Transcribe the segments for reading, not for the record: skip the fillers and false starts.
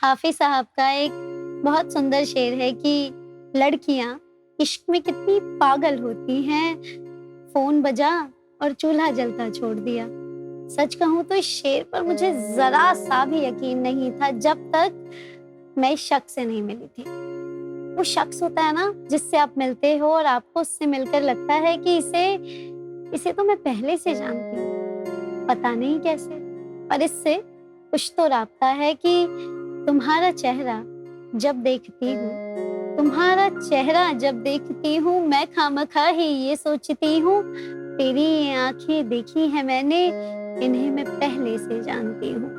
हाफिज साहब का एक बहुत सुंदर शेर है कि लड़कियां इश्क में कितनी पागल होती हैं, फोन बजा और चूल्हा जलता छोड़ दिया। सच कहूं तो इस शेर पर मुझे जरा सा भी यकीन नहीं था जब तक मैं इस शख्स से नहीं मिली थी। वो शख्स होता है ना जिससे आप मिलते हो और आपको उससे मिलकर लगता है कि इसे तो मैं पहले से जानती हूँ, पता नहीं कैसे, पर इससे कुछ तो राब्ता है कि तुम्हारा चेहरा जब देखती हूँ, तुम्हारा चेहरा जब देखती हूँ, मैं खामखा ही ये सोचती हूँ, तेरी ये आंखें देखी है मैंने, इन्हें मैं पहले से जानती हूँ।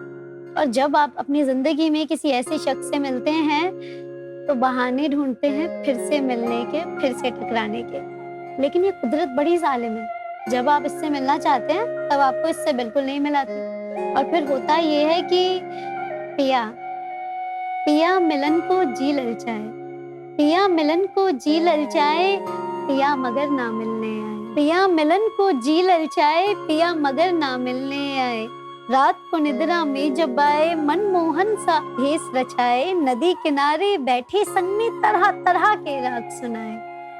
और जब आप अपनी जिंदगी में किसी ऐसे शख्स से मिलते हैं तो बहाने ढूंढते हैं फिर से मिलने के, फिर से टकराने के। लेकिन ये कुदरत बड़ी जालिम है, जब आप इससे मिलना चाहते हैं तब आपको इससे बिल्कुल नहीं मिलाती। और फिर होता ये है कि पिया पिया मिलन को जी ललचाए, पिया मिलन को जी ललचाए, पिया मगर ना मिलने आए, पिया मिलन को जी ललचाए, पिया मगर ना मिलने आए। रात को निद्रा में जब आए, मनमोहन सा भेस रचाए, नदी किनारे बैठे संग में तरह तरह के राग सुनाए।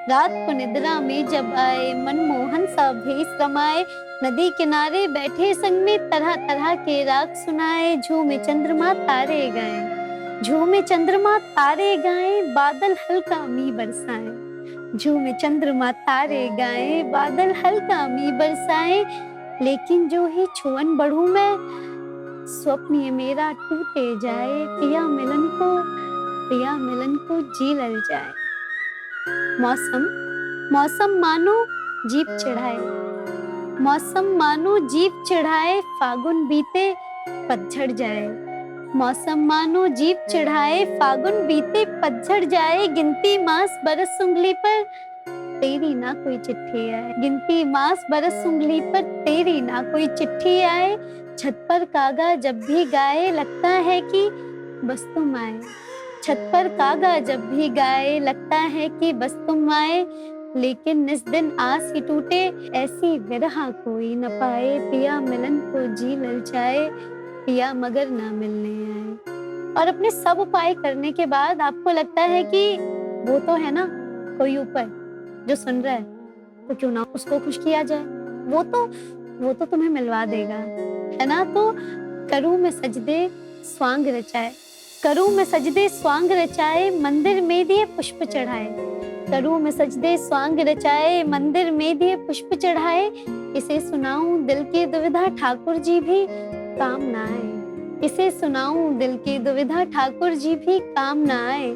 रात को निद्रा में जब आए, मनमोहन सा भेस रमाए, नदी किनारे बैठे संग में तरह तरह के राग सुनाए। झूमे चंद्रमा तारे गाए, झूमे चंद्रमा तारे गाए, बादल हल्का मी बरसाए, झूमे चंद्रमा तारे गाए, बादल हल्का मी बरसाए। लेकिन जो ही छुअन बढ़ूं मैं, स्वप्न ये मेरा टूटे जाए, पिया मिलन को जी लल जाए। मौसम मानो जीप चढ़ाए, मौसम मानो जीप चढ़ाए, फागुन बीते पतझड़ जाए, मौसम मानो जीप चढ़ाए, फागुन बीते पतझड़ जाए। गिनती मास बरस उंगली पर तेरी ना कोई चिट्ठी आए, गिनती मास बरस उंगली पर तेरी ना कोई चिट्ठी आए। छत पर कागा जब भी गाए, लगता है कि बस तुम आए, छत पर कागा जब भी गाए, लगता है कि बस तुम आए। लेकिन इस दिन आस ही टूटे, ऐसी विरह कोई न पाए, पिया मिलन को जी ललचाए, पिया मगर ना मिलने आए। और अपने सब उपाय करने के बाद आपको लगता है कि वो तो है ना कोई ऊपर जो सुन रहा है, तो क्यों ना उसको खुश किया जाए, वो तो तुम्हें मिलवा देगा, है ना। तो करूं मैं सजदे स्वांग रचाए, करूं मैं सजदे स्वांग रचाए, मंदिर में दिए पुष्प चढ़ाए, करूं मैं सजदे स्वांग रचाए, मंदिर में दिए पुष्प चढ़ाए। इसे सुनाऊं दिल की दुविधा ठाकुर जी भी काम ना आए, इसे सुनाऊं दिल की दुविधा ठाकुर जी भी काम ना आए।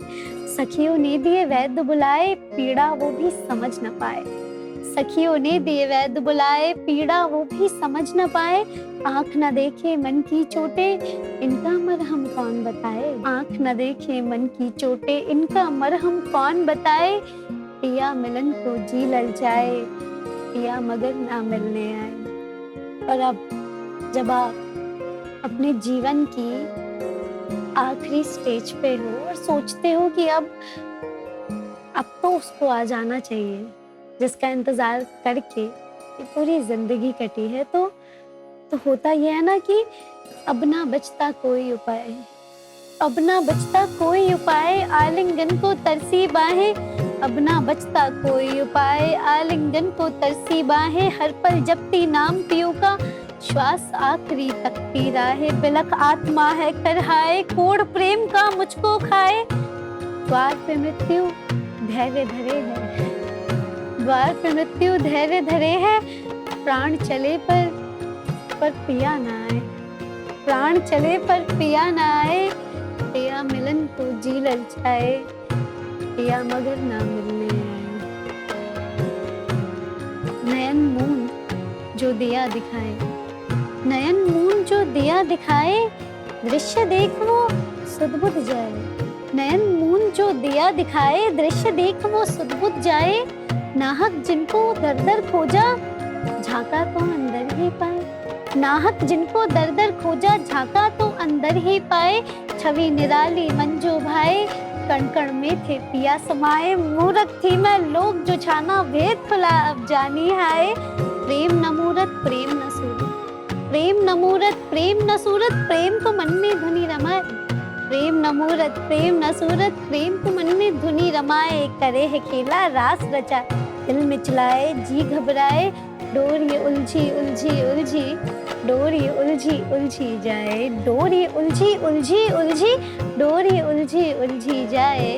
सखियों ने दिए वैद्य बुलाए, पीड़ा वो भी समझ न पाए, सखियों ने दिए वैद्य बुलाए, पीड़ा वो भी समझ न पाए। आंख न देखे मन की चोटे, इनका मरहम कौन बताए, आंख न देखे मन की चोटे, इनका मरहम कौन बताए। पिया मिलन को जी ललचाए, पिया मगर ना मिलने आए। और अब जब आप अपने जीवन की आखिरी स्टेज पे हो और सोचते हो कि अब तो उसको आ जाना चाहिए जिसका इंतजार करके ये पूरी जिंदगी कटी है, तो होता यह है ना कि अब ना बचता कोई उपाय, अब ना बचता कोई उपाय, आलिंगन को तरसी बाहें, अब ना बचता कोई उपाय, आलिंगन को तरसी बाहें। हर पल जपती नाम पियो का, श्वास आखिरी तक पी राहे, बिलख आत्मा है करहाए, कोड़ प्रेम का मुझको खाए। द्वार पे मृत्यु धैर्य धरे है, द्वार पे मृत्यु धैर्य धरे है, प्राण चले पर पिया ना आए, प्राण चले पर पिया ना आए। पिया मिलन को जी ललचाए, पिया मगर ना मिलने आए। नयन मून जो दिया दिखाए, नयन मून जो दिया दिखाए, दृश्य देख वो सुध-बुध जाए, नयन मून जो दिया दिखाए, दृश्य देख वो सुध-बुध जाए। नाहक जिनको दर दर खोजा, झांका तो अंदर ही पाए, नाहक जिनको दर दर खोजा, झांका तो अंदर ही पाए। छवि निराली मंजो भाए, कण कण में थे पिया समाए, मूरख थी मैं लोग जो छाना, भेद खुला अब जानी हाय। प्रेम न मूरत प्रेम न सूरत, प्रेम न मूरत प्रेम न सूरत, प्रेम तो मन में धुनी रमाए, प्रेम न मूरत प्रेम न सूरत, प्रेम को मन में धुनी रमाए, करे है खेला रास रचा, दिल मिचलाए जी घबराए, डोर ये उलझी उलझी उलझी, डोर ये उलझी उलझी जाए, डोर ये उलझी उलझी उलझी, डोर ये उलझी उलझी जाए।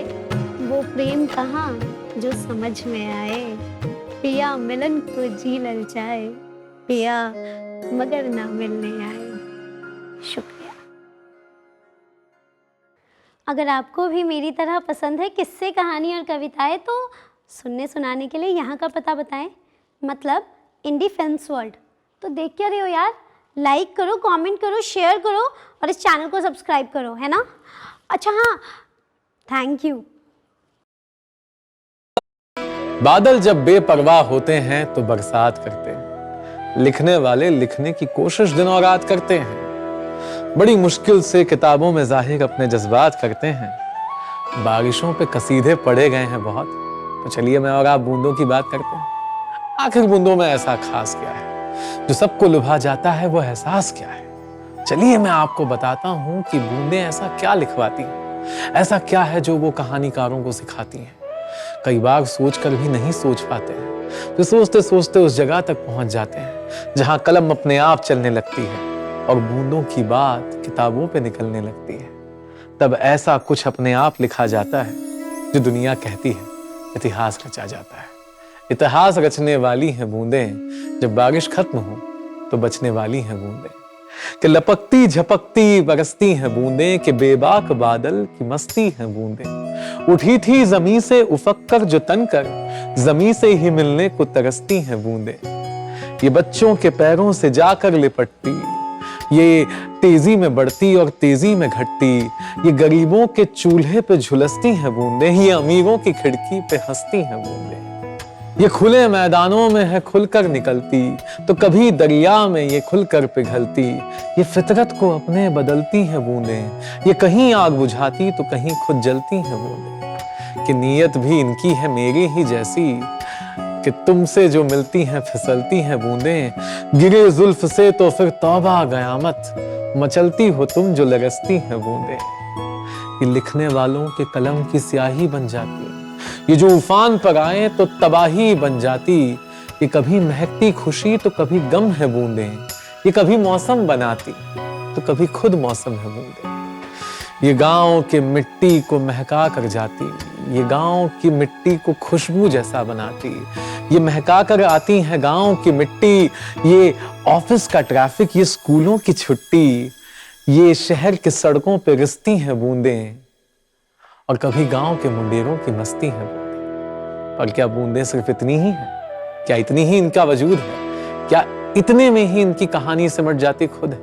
वो प्रेम कहाँ जो समझ में आए, पिया मिलन को जी ललचाए, पिया मगर ना मिलने आए। शुक्रिया। अगर आपको भी मेरी तरह पसंद है किस्से, कहानी और कविताएं, तो सुनने सुनाने के लिए यहाँ का पता बताएं, मतलब इंडी फिल्म्स वर्ल्ड। तो देख क्या रहे हो यार, लाइक करो, कमेंट करो, शेयर करो और इस चैनल को सब्सक्राइब करो, है ना। अच्छा हाँ, थैंक यू। बादल जब बेपरवाह होते हैं तो बरसात करते हैं, लिखने वाले लिखने की कोशिश दिनों रात करते हैं, बड़ी मुश्किल से किताबों में जाहिर अपने जज्बात करते हैं। बारिशों पे कसीदे पढ़े गए हैं बहुत, तो चलिए मैं और आप बूंदों की बात करते हैं। आखिर बूंदों में ऐसा खास क्या है जो सबको लुभा जाता है, वो एहसास क्या है। चलिए मैं आपको बताता हूं कि बूंदें ऐसा क्या लिखवाती हैं, ऐसा क्या है जो वो कहानीकारों को सिखाती हैं। कई बार सोचकर भी नहीं सोच पाते हैं, तो सोचते सोचते उस जगह तक पहुंच जाते हैं जहां कलम अपने आप चलने लगती है और बूंदों की बात किताबों पे निकलने लगती है। तब ऐसा कुछ अपने आप लिखा जाता है जो दुनिया कहती है इतिहास रचा जाता है। इतिहास रचने वाली हैं बूंदें, जब बारिश खत्म हो तो बचने वाली हैं बूंदें, कि लपकती झपकती बरसती हैं बूंदें, कि बेबाक बादल की मस्ती हैं बूंदें। उठी थी जमी से उफक कर जो तनकर, जमी से ही मिलने को तरसती हैं बूंदें। ये बच्चों के पैरों से जाकर लिपटती, ये तेजी में बढ़ती और तेजी में घटती, ये गरीबों के चूल्हे पे झुलसती हैं बूंदें, ये अमीरों की खिड़की पे हंसती हैं बूंदें। ये खुले मैदानों में है खुलकर निकलती, तो कभी दरिया में ये खुलकर पिघलती, ये फितरत को अपने बदलती हैं बूंदें, ये कहीं आग बुझाती तो कहीं खुद जलती हैं बूंदें। कि नीयत भी इनकी है मेरी ही जैसी, कि तुमसे जो मिलती हैं फिसलती हैं बूंदें, गिरे जुल्फ से तो फिर तौबा कयामत, मचलती हो तुम जो लरसती हैं बूंदें। ये लिखने वालों के कलम की स्याही बन जाती, ये जो उफान पर आए तो तबाही बन जाती, ये कभी महकती खुशी तो कभी गम है बूंदें, ये कभी मौसम बनाती तो कभी खुद मौसम है बूंदें। ये गांव के मिट्टी को महका कर जाती, ये गांव की मिट्टी को खुशबू जैसा बनाती, ये महका कर आती है गांव की मिट्टी, ये ऑफिस का ट्रैफिक, ये स्कूलों की छुट्टी, ये शहर की सड़कों पे रिसती हैं बूंदें, और कभी गांव के मुंडेरों की मस्ती है बूंदें। पर क्या बूंदें सिर्फ इतनी ही है? क्या इतनी ही इनका वजूद है? क्या इतने में ही इनकी कहानी सिमट जाती खुद है?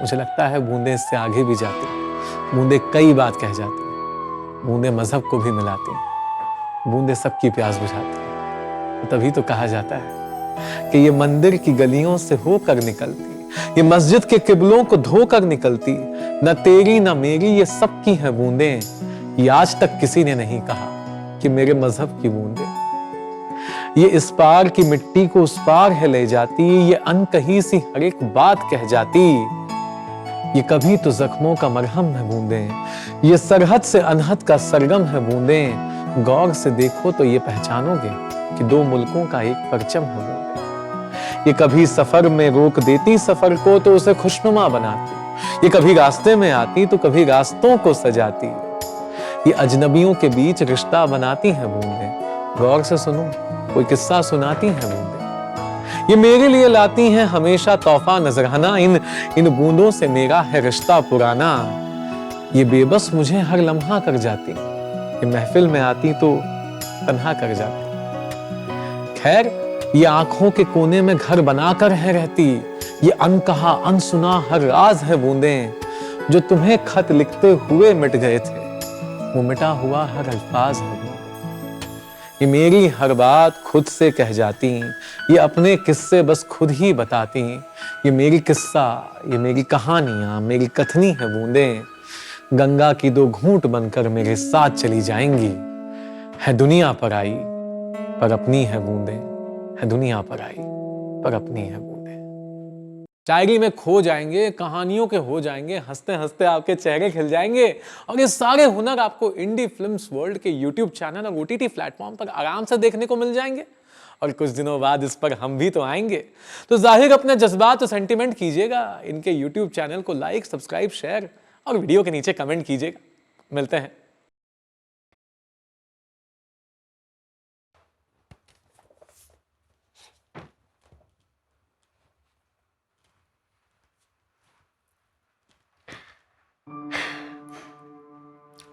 मुझे लगता है बूंदें इससे आगे भी जाती हैं। बूंदें कई बात कह जाती हैं, बूंदें मजहब को भी मिलाती हैं, बूंदें सबकी प्यास बुझाती हैं। तभी तो कहा जाता है कि ये मंदिर की गलियों से होकर निकलती, ये मस्जिद के किबलों को धोकर निकलती, न तेरी न मेरी ये सबकी हैं बूंदें। ये आज तक किसी ने नहीं कहा कि मेरे मजहब की बूंदें। ये इस पार की मिट्टी को उस पार है ले जाती, ये अनकही सी हर एक बात कह जाती, ये कभी तो जख्मों का मरहम है बूंदें, ये सरहद से अनहद का सरगम है बूंदें। गौर से देखो तो ये पहचानोगे कि दो मुल्कों का एक परचम है बूंदें। ये कभी सफर में रोक देती सफर को तो उसे खुशनुमा बनाती, ये कभी रास्ते में आती तो कभी रास्तों को सजाती, ये अजनबियों के बीच रिश्ता बनाती हैं बूंदें। गौर से सुनो, कोई किस्सा सुनाती हैं बूंदें। ये मेरे लिए लाती हैं हमेशा तोहफा नजराना, इन बूंदों से मेरा है रिश्ता पुराना। ये बेबस मुझे हर लम्हा कर जाती, ये महफिल में आती तो तन्हा कर जाती। खैर ये आंखों के कोने में घर बनाकर है रहती, ये अनकहा अनसुना हर राज है बूंदें, जो तुम्हें खत लिखते हुए मिट गए थे, वो मिटा हुआ हर अल्फाज है बूंदें। ये मेरी हर बात खुद से कह जाती, ये अपने किस्से बस खुद ही बताती, ये मेरी किस्सा, ये मेरी कहानियां, मेरी कथनी है बूंदें। गंगा की दो घूंट बनकर मेरे साथ चली जाएंगी। है दुनिया पर आई पर अपनी है बूंदें, है दुनिया पर आई पर अपनी है बूंदें। शायरी में खो जाएंगे, कहानियों के हो जाएंगे, हंसते हंसते आपके चेहरे खिल जाएंगे और ये सारे हुनर आपको इंडी फिल्म्स वर्ल्ड के यूट्यूब चैनल और OTT प्लेटफॉर्म पर आराम से देखने को मिल जाएंगे। और कुछ दिनों बाद इस पर हम भी तो आएंगे। तो जाहिर अपने जज्बात और सेंटिमेंट कीजिएगा, इनके यूट्यूब चैनल को लाइक, सब्सक्राइब, शेयर और वीडियो के नीचे कमेंट कीजिएगा। मिलते हैं।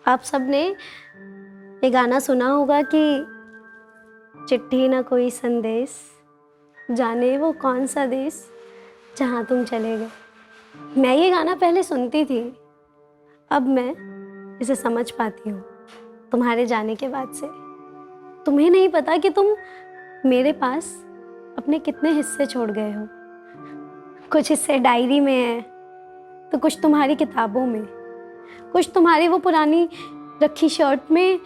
आप सबने ये गाना सुना होगा कि चिट्ठी ना कोई संदेश, जाने वो कौन सा देश जहाँ तुम चले गए। मैं ये गाना पहले सुनती थी, अब मैं इसे समझ पाती हूँ तुम्हारे जाने के बाद से। तुम्हें नहीं पता कि तुम मेरे पास अपने कितने हिस्से छोड़ गए हो। कुछ हिस्से डायरी में हैं, तो कुछ तुम्हारी किताबों में, कुछ तुम्हारी वो पुरानी रखी शर्ट में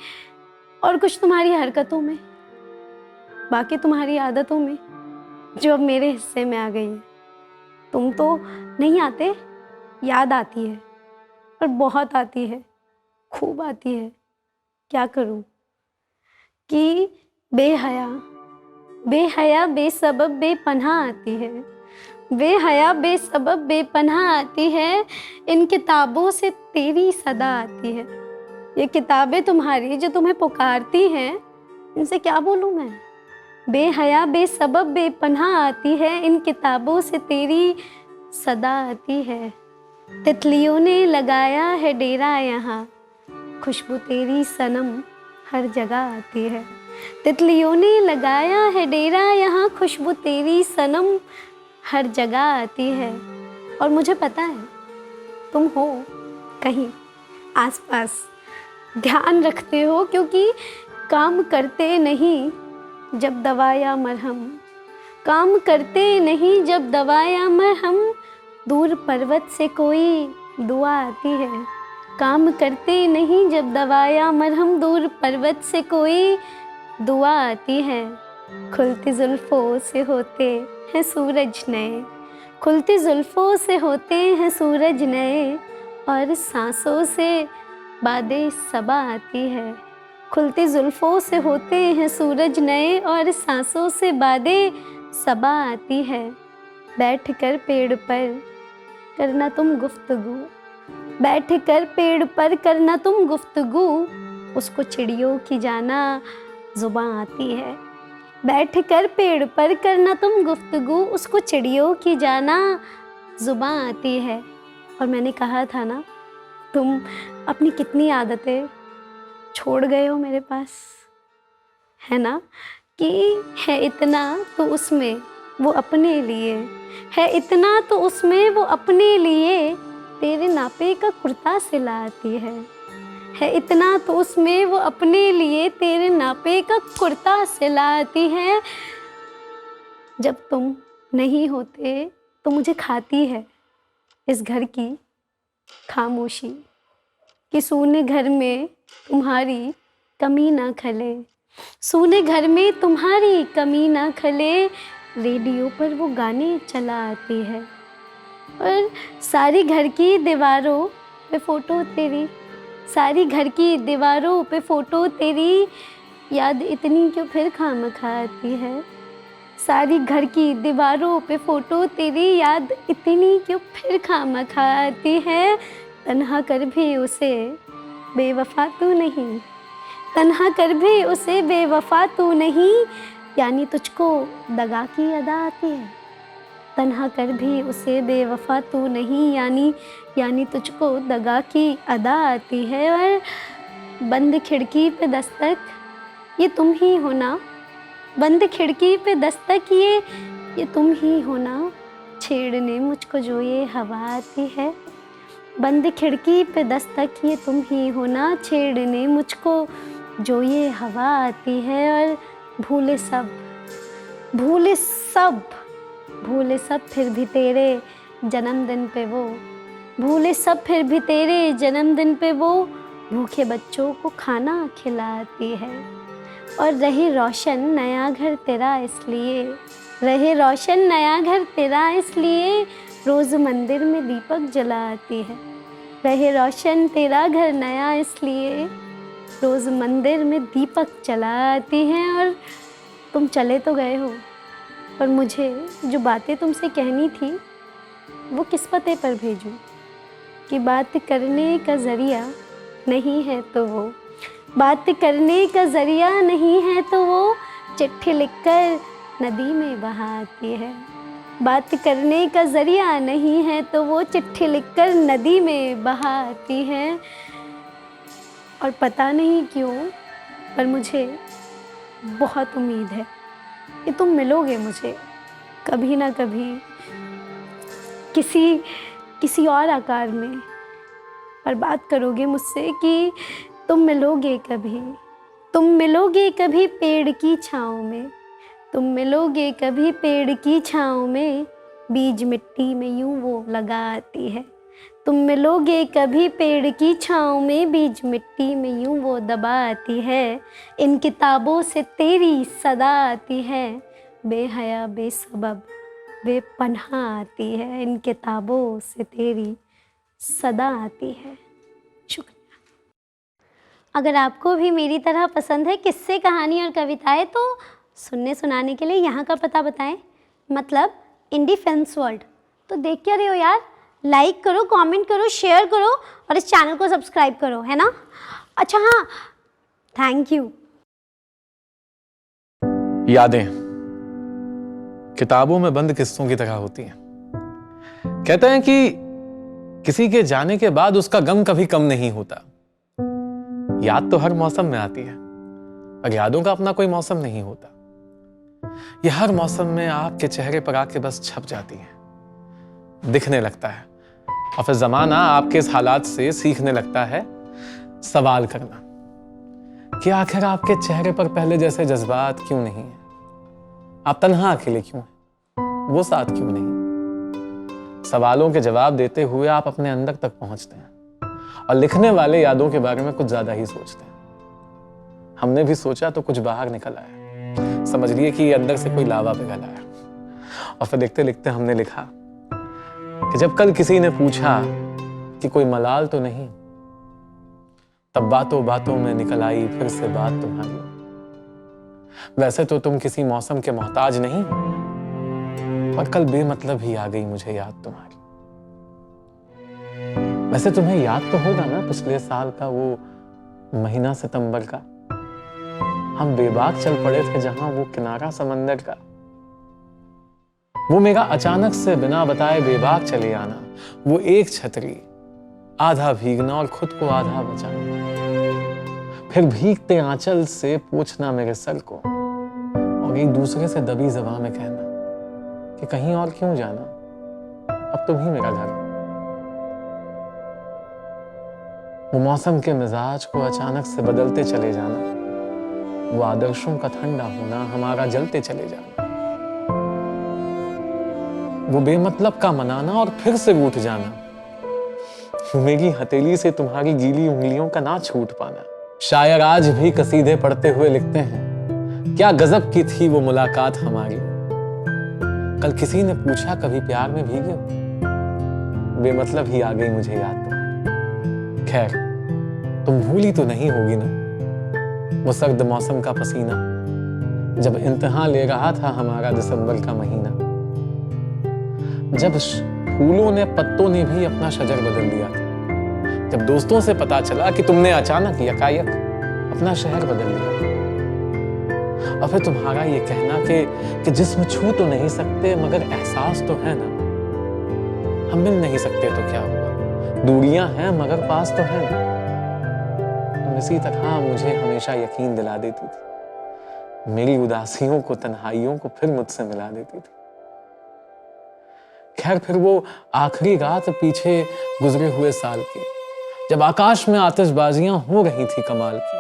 और कुछ तुम्हारी हरकतों में, बाकी तुम्हारी आदतों में जो अब मेरे हिस्से में आ गई है। तुम तो नहीं आते, याद आती है और बहुत आती है, खूब आती है। क्या करूं कि बेहया बेहया बेसबब बेपनाह आती है, बेहया बेसबब बेपनाह आती है। इन किताबों से तेरी सदा आती है। ये किताबें तुम्हारी जो तुम्हें पुकारती हैं, इनसे क्या बोलूं मैं। बेहया बेसबब बेपनाह आती है, इन किताबों से तेरी सदा आती है। तितलियों ने लगाया है डेरा यहाँ, खुशबू तेरी सनम हर जगह आती है। तितलियों ने लगाया है डेरा यहाँ, खुशबू तेरी सनम हर जगह आती है। और मुझे पता है तुम हो कहीं आसपास, ध्यान रखते हो, क्योंकि काम करते नहीं जब दवा या मरहम, काम करते नहीं जब दवा या मरहम, दूर पर्वत से कोई दुआ आती है। काम करते नहीं जब दवा या मरहम, दूर पर्वत से कोई दुआ आती है। खुलती जुल्फों से होते हैं सूरज नए, खुलती जुल्फों से होते हैं सूरज नए, और सांसों से बादे सबा आती है। खुलती जुल्फों से होते हैं सूरज नए, और सांसों से बादे सबा आती है। बैठ कर पेड़ पर करना तुम गुफ्तगू, बैठ कर पेड़ पर करना तुम गुफ्तगू, उसको चिड़ियों की जाना जुबां आती है। बैठ कर पेड़ पर करना तुम गुफ्तगू, उसको चिड़ियों की जाना जुबां आती है। और मैंने कहा था ना, तुम अपनी कितनी आदतें छोड़ गए हो मेरे पास, है ना। कि है इतना तो उसमें वो अपने लिए, है इतना तो उसमें वो अपने लिए, तेरे नापे का कुर्ता सिलाती है इतना तो उसमें वो अपने लिए, तेरे नापे का कुर्ता सिलाती है। जब तुम नहीं होते तो मुझे खाती है इस घर की खामोशी, कि सूने घर में तुम्हारी कमी ना खले, सूने घर में तुम्हारी कमी ना खले, रेडियो पर वो गाने चला आती है। और सारी घर की दीवारों पे फ़ोटो तेरी, सारी घर की दीवारों पे फ़ोटो तेरी, याद इतनी क्यों फिर खामखा आती है। सारी घर की दीवारों पे फ़ोटो तेरी, याद इतनी क्यों फिर खामखा आती है। तन्हा कर भी उसे बेवफा तू नहीं, तन्हा कर भी उसे बेवफा तू नहीं, यानी तुझको दगा की अदा आती है। तन्हा कर भी उसे बेवफा तू नहीं, यानी तुझको दगा की अदा आती है। और बंद खिड़की पे दस्तक ये तुम ही हो ना, बंद खिड़की पे दस्तक ये तुम ही हो ना, छेड़ने मुझको जो ये हवा आती है। बंद खिड़की पे दस्तक ये तुम ही हो ना, छेड़ने मुझको जो ये हवा आती है। और भूले सब, भूले सब, भूले सब फिर भी तेरे जन्मदिन पे वो, भूले सब फिर भी तेरे जन्मदिन पे वो, भूखे बच्चों को खाना खिलाती है। और रहे रोशन नया घर तेरा इसलिए, रहे रोशन नया घर तेरा इसलिए, रोज मंदिर में दीपक जलाती है। रहे रोशन तेरा घर नया इसलिए रोज मंदिर में दीपक जलाती हैं। और तुम चले तो गए हो, पर मुझे जो बातें तुमसे कहनी थी वो किस पते पर भेजूं कि बात करने का ज़रिया नहीं है तो वो, बात करने का ज़रिया नहीं है तो वो चिट्ठी लिखकर नदी में बहाती है। बात करने का ज़रिया नहीं है तो वो चिट्ठी लिखकर नदी में बहाती है। और पता नहीं क्यों पर मुझे बहुत उम्मीद है कि तुम मिलोगे मुझे कभी ना कभी, किसी और आकार में, पर बात करोगे मुझसे कि तुम मिलोगे कभी, तुम मिलोगे कभी पेड़ की छाँव में, तुम मिलोगे कभी पेड़ की छाँव में, बीज मिट्टी में यूं वो लगाती है। तुम मिलोगे कभी पेड़ की छाँव में, बीज मिट्टी में यूं वो दबाती है। इन किताबों से तेरी सदा आती है, बेहया बेसबब बेपनाह आती है। इन किताबों से तेरी सदा आती है। शुक्रिया। अगर आपको भी मेरी तरह पसंद है किस्से, कहानी और कविताएं तो सुनने सुनाने के लिए यहाँ का पता बताएं, मतलब इंडी फिल्म्स वर्ल्ड। तो देख क्या रहे हो यार, लाइक करो, कमेंट करो, शेयर करो और इस चैनल को सब्सक्राइब करो, है ना। अच्छा हाँ, थैंक यू। यादें किताबों में बंद किस्सों की तरह होती हैं। कहते हैं कि किसी के जाने के बाद उसका गम कभी कम नहीं होता। याद तो हर मौसम में आती है, पर यादों का अपना कोई मौसम नहीं होता। यह हर मौसम में आपके चेहरे पर आके बस छप जाती है, दिखने लगता है, और फिर जमाना आपके इस हालात से सीखने लगता है सवाल करना कि आखिर आपके चेहरे पर पहले जैसे जज्बात क्यों नहीं है, आप तन्हा अकेले क्यों हैं, वो साथ क्यों नहीं। सवालों के जवाब देते हुए आप अपने अंदर तक पहुंचते हैं और लिखने वाले यादों के बारे में कुछ ज्यादा ही सोचते हैं। हमने भी सोचा तो कुछ बाहर निकल आया, समझ लिए कि अंदर से कोई लावा पिघल आया, और फिर लिखते लिखते हमने लिखा कि जब कल किसी ने पूछा कि कोई मलाल तो नहीं, तब बातों बातों में निकल आई फिर से बात तुम्हारी। वैसे तो तुम किसी मौसम के मोहताज नहीं, पर कल बेमतलब ही आ गई मुझे याद तुम्हारी। वैसे तुम्हें याद तो होगा ना पिछले साल का वो महीना सितंबर का, हम बेबाक चल पड़े थे जहां वो किनारा समंदर का। वो मेरा अचानक से बिना बताए बेबाक चले आना, वो एक छतरी, आधा भीगना और खुद को आधा बचाना, फिर भीगते आंचल से पोंछना मेरे सर को, और एक दूसरे से दबी ज़बान में कहना कि कहीं और क्यों जाना, अब तुम ही मेरा घर। वो मौसम के मिजाज को अचानक से बदलते चले जाना, वो आदर्शों का ठंडा होना, हमारा जलते चले जाना, वो बेमतलब का मनाना और फिर से रूठ जाना, मेरी हथेली से तुम्हारी गीली उंगलियों का ना छूट पाना। शायर आज भी कसीदे पढ़ते हुए लिखते हैं, क्या गजब की थी वो मुलाकात हमारी। कल किसी ने पूछा कभी प्यार में भीगे हो, बेमतलब ही आ गई मुझे याद तुम्हारी। खैर तुम भूली तो नहीं होगी ना वो सर्द मौसम का पसीना, जब इम्तिहान ले रहा था हमारा दिसंबर का महीना, जब फूलों ने पत्तों ने भी अपना शजर बदल दिया था, जब दोस्तों से पता चला कि तुमने अचानक यकायक अपना शहर बदल दिया, और फिर तुम्हारा ये कहना कि जिस्म छू तो नहीं सकते मगर एहसास तो है ना, हम मिल नहीं सकते तो क्या हुआ, दूरियां हैं मगर पास तो है ना। तुम इसी तरह मुझे हमेशा यकीन दिला देती थी, मेरी उदासियों को, तन्हाइयों को फिर मुझसे मिला देती थी। खैर फिर वो आखिरी रात पीछे गुजरे हुए साल की, जब आकाश में आतिशबाजियां हो रही थी कमाल की,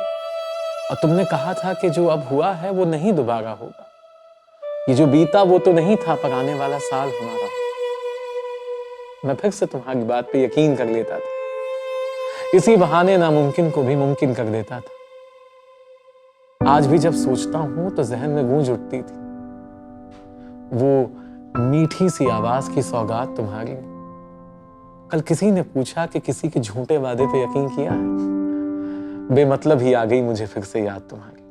और तुमने कहा था कि जो अब हुआ है वो नहीं दोबारा होगा, ये जो बीता वो तो नहीं था पर आने वाला साल हमारा। मैं फिर से तुम्हारी बात पे यकीन कर लेता था, इसी बहाने नामुमकिन को भी मुमकिन कर देता था। आज भी जब सोचता हूं तो जहन में गूंज उठती थी वो मीठी सी आवाज की सौगात तुम्हारी। कल किसी ने पूछा कि किसी के झूठे वादे पे यकीन किया है? बेमतलब ही आ गई मुझे फिर से याद तुम्हारी।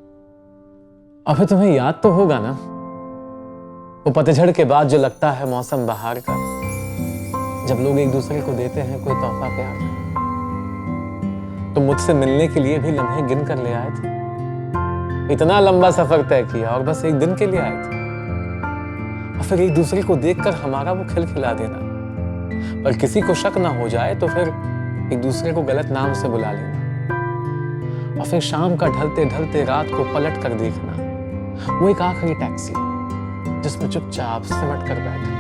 और फिर तुम्हें याद तो होगा ना वो पतझड़ के बाद जो लगता है मौसम बहार का, जब लोग एक दूसरे को देते हैं कोई तोहफा प्यार का। तुम मुझसे मिलने के लिए भी लम्हे गिन कर ले आए थे, इतना लंबा सफर तय किया और बस एक दिन के लिए आए थे। और फिर एक दूसरे को देखकर हमारा वो खिलखिला देना, पर किसी को शक ना हो जाए तो फिर एक दूसरे को गलत नाम से बुला लेना। और फिर शाम का ढलते ढलते रात को पलट कर देखना, वो एक आखिरी टैक्सी जिसमें चुपचाप सिमट कर बैठना।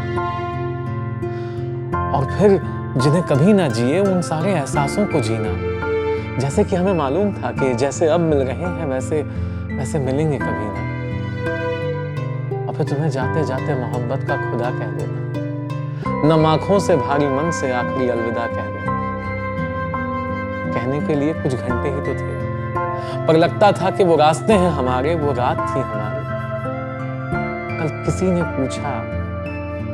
और फिर जिन्हें कभी ना जिए उन सारे एहसासों को जीना, जैसे कि हमें मालूम था कि जैसे अब मिल रहे हैं वैसे वैसे मिलेंगे कभी ना। और फिर तुम्हें जाते जाते मोहब्बत का खुदा कह देना, नम आंखों से भारी मन से आखिरी अलविदा कह देना। कहने के लिए कुछ घंटे ही तो थे, पर लगता था कि वो रास्ते हैं हमारे, वो रात थी हमारी। कल किसी ने पूछा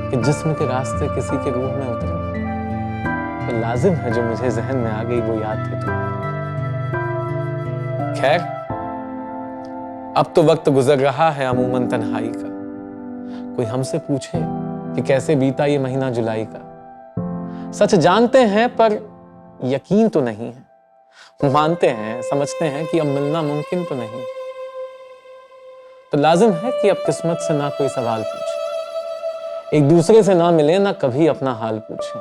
कि जिस्म के रास्ते किसी के रूह में उतरे, तो लाजिम है जो मुझे जहन में आ गई वो याद थी तुम्हारी। खैर, अब तो वक्त गुजर रहा है अमूमन तन्हाई का। कोई हमसे पूछे कि कैसे बीता ये महीना जुलाई का, सच जानते हैं पर यकीन तो नहीं है। मानते हैं, समझते हैं कि अब मिलना मुमकिन तो नहीं, तो लाजिम है कि अब किस्मत से ना कोई सवाल पूछे, एक दूसरे से ना मिले, ना कभी अपना हाल पूछे।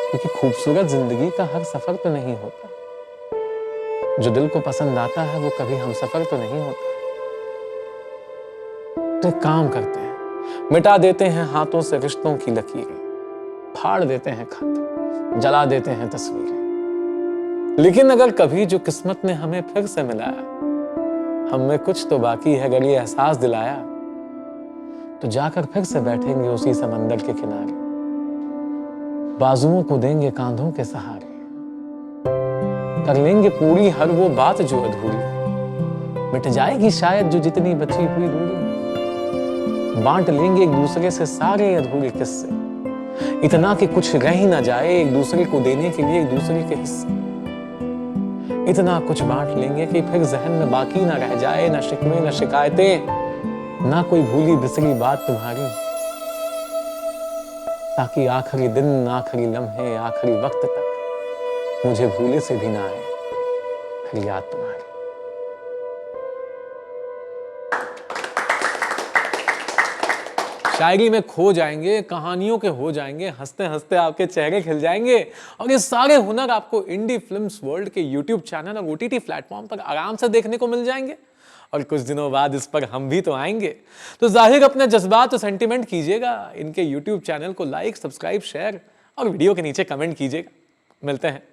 क्योंकि खूबसूरत जिंदगी का हर सफर तो नहीं होता, जो दिल को पसंद आता है वो कभी हम सफर तो नहीं होता। तो एक काम करते हैं, मिटा देते हैं हाथों से रिश्तों की लकीरें, फाड़ देते हैं खत, जला देते हैं तस्वीरें। लेकिन अगर कभी जो किस्मत ने हमें फिर से मिलाया, हम में कुछ तो बाकी है अगर ये एहसास दिलाया, तो जाकर फिर से बैठेंगे उसी समंदर के किनारे, बाजुओं को देंगे कांधों के सहारे, कर लेंगे पूरी हर वो बात जो अधूरी, मिट जाएगी शायद जो जितनी बची हुई दूरी, बांट लेंगे एक दूसरे से सारे अधूरे किस्से, इतना कि कुछ रह ही ना जाए एक दूसरे को देने के लिए एक दूसरे के हिस्से। इतना कुछ बांट लेंगे कि फिर जहन में बाकी ना रह जाए, ना शिकवे ना शिकायतें, ना कोई भूली बिसरी बात तुम्हारी, ताकि आखिरी दिन, आखिरी लम्हे, आखिरी वक्त तक मुझे भूले से भी ना आए फिर याद तुम्हारी। शायरी में खो जाएंगे, कहानियों के हो जाएंगे, हंसते हंसते आपके चेहरे खिल जाएंगे। और ये सारे हुनर आपको इंडी फिल्म्स वर्ल्ड के यूट्यूब चैनल और OTT प्लेटफॉर्म पर आराम से देखने को मिल जाएंगे। और कुछ दिनों बाद इस पर हम भी तो आएंगे, तो जाहिर अपने जज्बात और सेंटिमेंट कीजिएगा। इनके यूट्यूब चैनल को लाइक, सब्सक्राइब, शेयर और वीडियो के नीचे कमेंट कीजिएगा। मिलते हैं